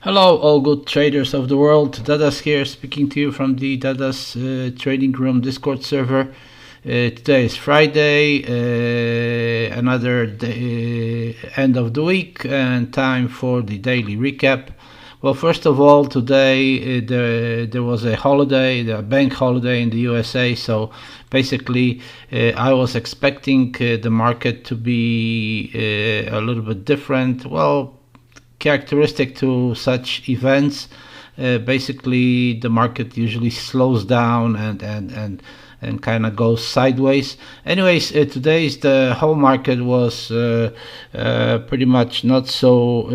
Hello, all good traders of the world. Dadas here, speaking to you from the Dadas Trading Room Discord server. Today is Friday, another day, end of the week, and time for the daily recap. Well, first of all, today there was a holiday, a bank holiday in the USA, so basically I was expecting the market to be a little bit different. Well, characteristic to such events. Basically, the market usually slows down and kind of goes sideways. Anyways, today's the whole market was pretty much not so.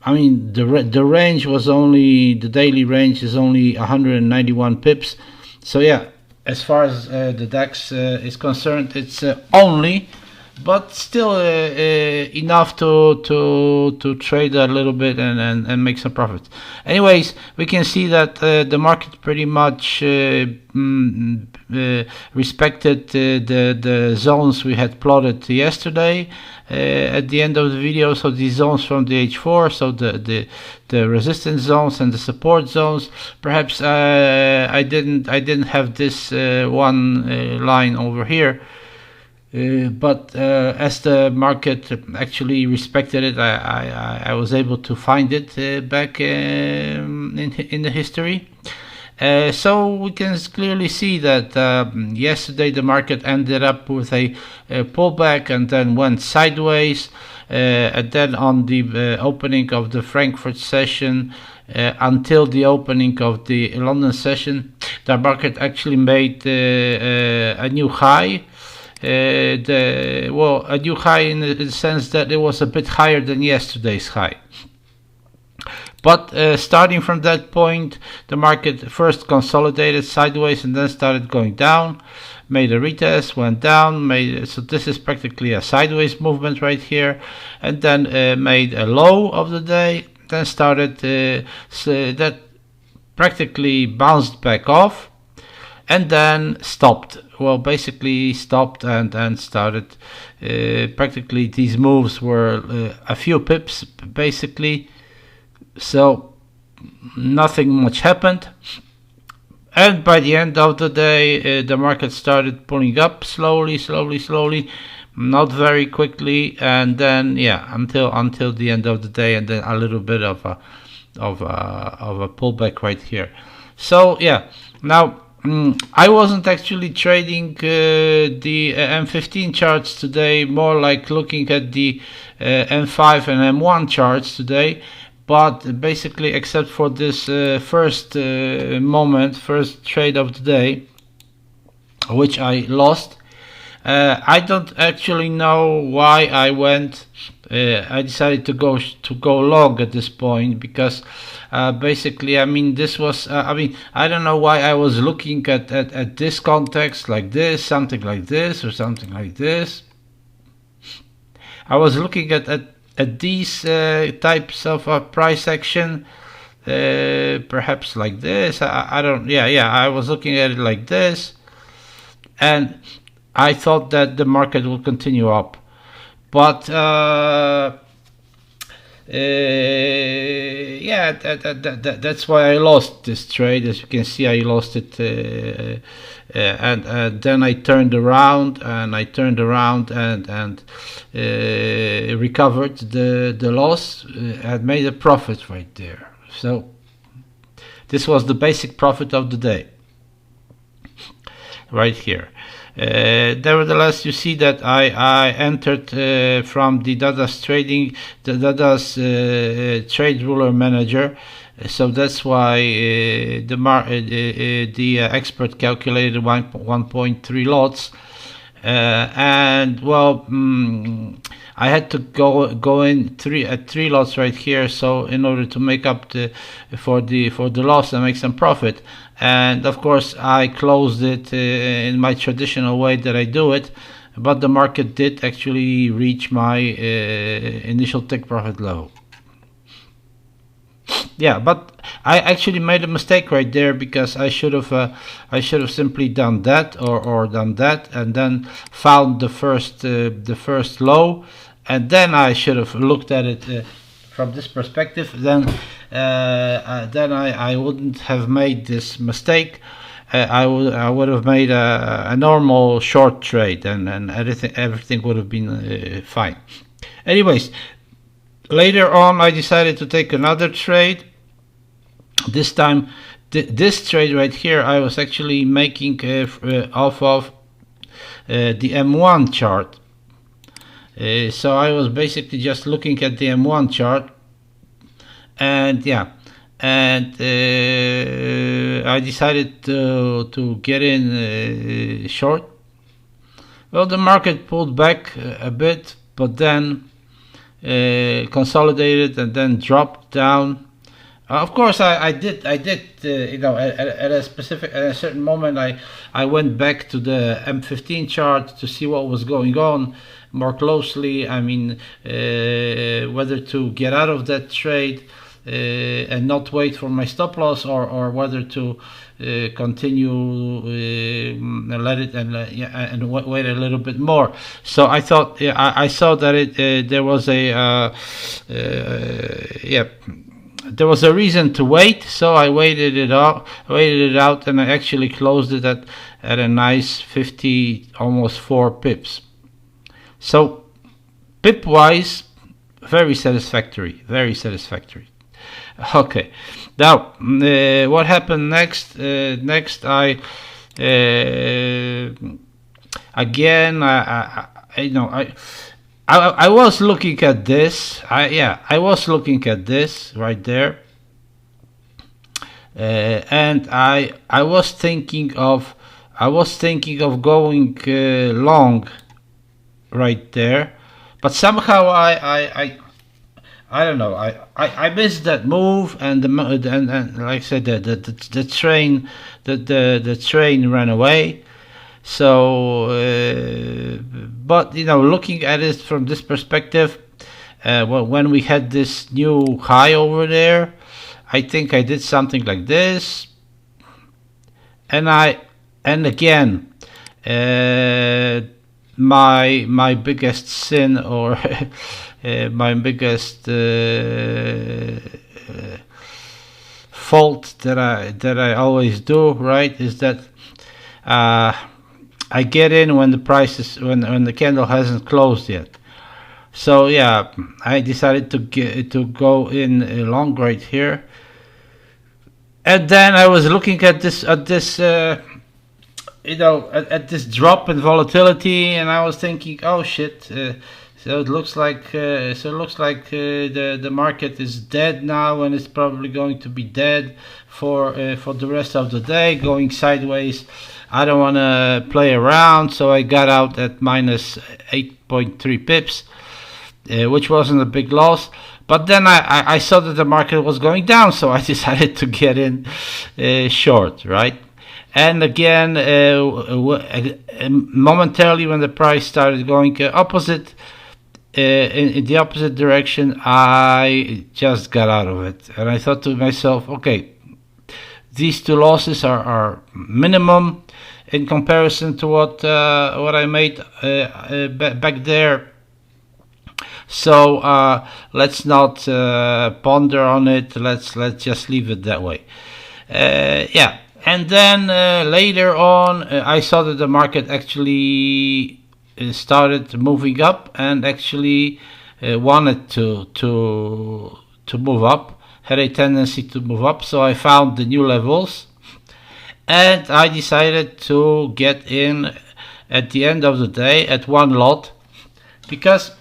I mean, the range was only, the daily range is only 191 pips. So yeah, as far as the DAX is concerned, it's only, but still enough to trade a little bit and make some profits. Anyways, we can see that the market pretty much respected the zones we had plotted yesterday at the end of the video. So these zones from the H4, so the resistance zones and the support zones. Perhaps I didn't have this one line over here. But as the market actually respected it, I was able to find it back in the history. So we can clearly see that yesterday the market ended up with a pullback and then went sideways. And then on the opening of the Frankfurt session until the opening of the London session, the market actually made a new high. A new high in the sense that it was a bit higher than yesterday's high. But starting from that point, the market first consolidated sideways and then started going down, made a retest, went down, so this is practically a sideways movement right here, and then made a low of the day, then started that practically bounced back off, and then stopped. Well, basically stopped and started. Practically these moves were a few pips, basically. So nothing much happened. And by the end of the day, the market started pulling up slowly, not very quickly, and then until the end of the day, and then a little bit of a pullback right here. So yeah, now. I wasn't actually trading the M15 charts today, more like looking at the M5 and M1 charts today, but basically except for this first trade of the day, which I lost. I don't actually know why I went. I decided to go long at this point because basically, I mean, this was. I don't know why I was looking at this context like this, something like this, or something like this. I was looking at these types of price action, perhaps like this. I don't. Yeah. I was looking at it like this, and I thought that the market will continue up, but that's why I lost this trade. As you can see, I lost it, and then I turned around and recovered the loss and made a profit right there. So this was the basic profit of the day, right here. Nevertheless, you see that I entered from the Dadas Trading, the Dadas Trade Ruler Manager. So that's why the expert calculated 1.3 lots, and well, I had to go in three lots right here. So in order to make up for the loss and make some profit. And of course, I closed it in my traditional way that I do it, but the market did actually reach my initial take profit low. Yeah, but I actually made a mistake right there because I should have simply done that or done that and then found the first low, and then I should have looked at it from this perspective, then I wouldn't have made this mistake. I would have made a normal short trade, and everything would have been fine. Anyways, later on I decided to take another trade. This time, this trade right here, I was actually making off of the M1 chart. So I was basically just looking at the M1 chart, and yeah, and I decided to get in short. Well, the market pulled back a bit, but then consolidated and then dropped down. Of course, I did. You know, at a certain moment, I went back to the M15 chart to see what was going on more closely. I mean, whether to get out of that trade and not wait for my stop loss, or whether to continue and let it and wait a little bit more. So I thought, I saw that there was a there was a reason to wait, so I waited it out, and I actually closed it at a nice 50, almost 4 pips. So pip wise, very satisfactory, very satisfactory. Okay, now what happened next? Next, I was looking at this. I was looking at this right there, and I was thinking of going long right there, but somehow I don't know. I missed that move, and like I said, the train ran away. So, but you know, looking at it from this perspective, when we had this new high over there, I think I did something like this, and again, my biggest sin, or my biggest fault that I always do, right, is that I get in when the price is when the candle hasn't closed yet. So yeah, I decided to go in long right here, and then I was looking at this you know, at this drop in volatility, and I was thinking, oh shit. So it looks like the market is dead now, and it's probably going to be dead for the rest of the day, going sideways. I don't want to play around, so I got out at minus 8.3 pips, which wasn't a big loss. But then I saw that the market was going down, so I decided to get in short, right? And again, momentarily when the price started going opposite, in the opposite direction, I just got out of it, and I thought to myself, okay, these two losses are minimum in comparison to what I made back there. So let's not ponder on it. Let's just leave it that way. Yeah, and then later on, I saw that the market actually started moving up, and actually wanted to move up, had a tendency to move up. So I found the new levels, and I decided to get in at the end of the day at one lot, because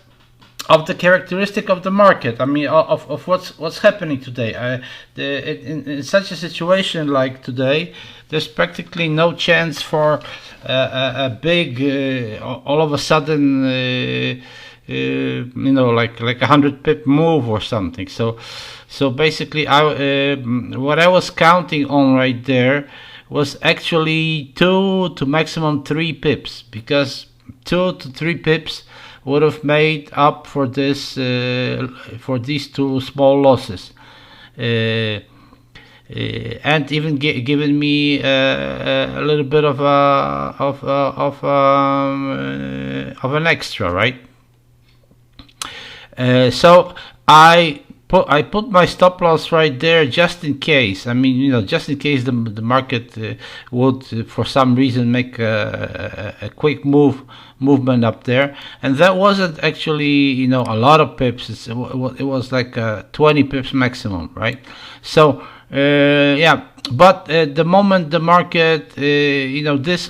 of the characteristic of the market. I mean, of what's happening today. In such a situation like today, there's practically no chance for a big, all of a sudden, you know, like 100 pip move or something. So basically, what I was counting on right there was actually 2 to maximum 3 pips, because 2 to 3 pips would have made up for this for these two small losses, and even given me a little bit of an extra, right? So I I put my stop loss right there just in case. I mean, just in case the market would, for some reason, make a quick movement up there. And that wasn't actually, a lot of pips. It was like 20 pips maximum, right? So, yeah. But at the moment the market,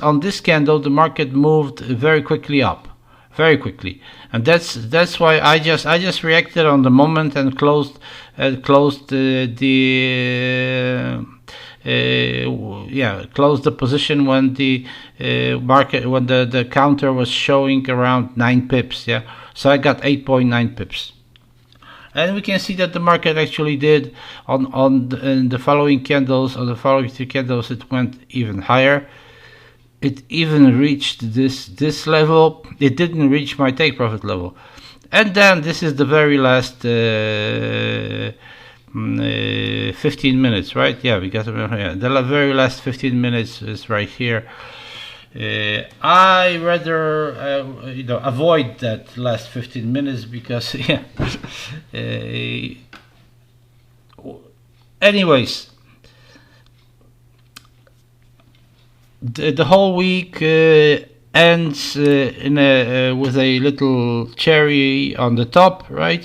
on this candle, the market moved very quickly up. Very quickly, and that's why I just reacted on the moment and closed closed the position when the market, when the counter was showing around 9 pips. Yeah, so I got 8.9 pips. And we can see that the market actually did in the following candles, or the following 3 candles, it went even higher. It even reached this level. It didn't reach my take profit level. And then this is the very last 15 minutes, right? Yeah, we got the very last 15 minutes is right here. I rather avoid that last 15 minutes because anyways, the whole week ends with a little cherry on the top, right?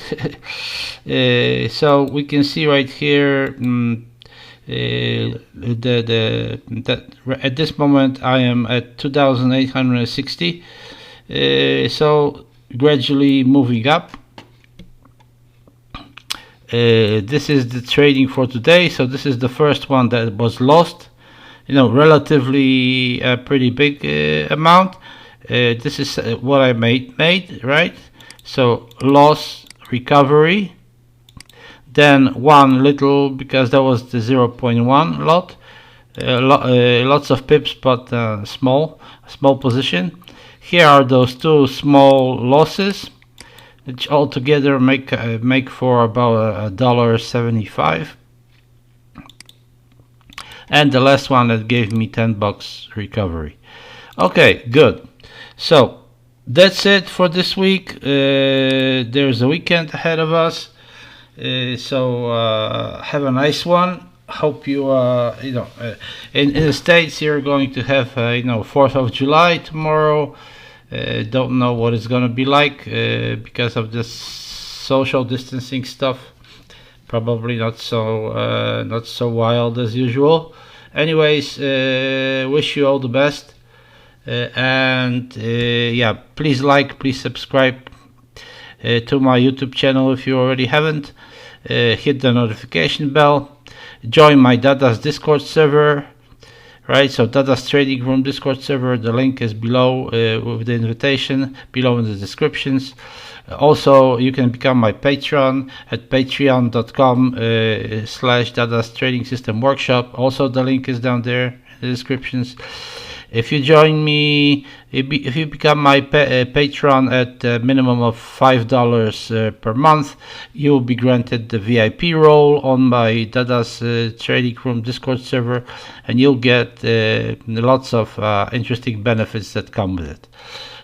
So we can see right here that at this moment I am at 2,860, so gradually moving up. This is the trading for today. So this is the first one that was lost. Relatively a pretty big amount. This is what I made, right? So loss, recovery, then one little, because that was the 0.1 lot, lots of pips, but small position. Here are those 2 small losses, which altogether make for about $1.75. And the last one that gave me $10 recovery. Okay, good. So that's it for this week. There's a weekend ahead of us, so have a nice one. Hope you in the States you're going to have 4th of July tomorrow. Don't know what it's gonna be like because of this social distancing stuff. Probably not so wild as usual. Anyways, wish you all the best, and please please subscribe to my YouTube channel if you already haven't. Hit the notification bell. Join my Dada's Discord server. Right, so Dada's Trading Room Discord server. The link is below with the invitation, below in the descriptions. Also, you can become my patron at patreon.com/Dada's Trading System Workshop. Also, the link is down there in the descriptions. If you join me, if you become my patron at a minimum of $5 per month, you will be granted the VIP role on my Dada's Trading Room Discord server, and you'll get lots of interesting benefits that come with it.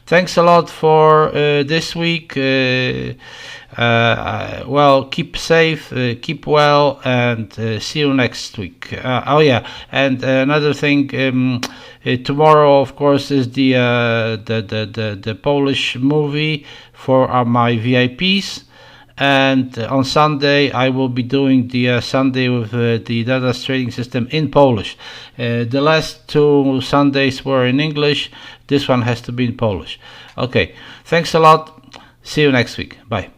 Thanks a lot for this week. Well, keep safe, keep well, and see you next week. And another thing, tomorrow, of course, is the Polish movie for my VIPs. And on Sunday, I will be doing the Sunday with the Dada's Trading System in Polish. The last 2 Sundays were in English. This one has to be in Polish. Okay, thanks a lot. See you next week. Bye.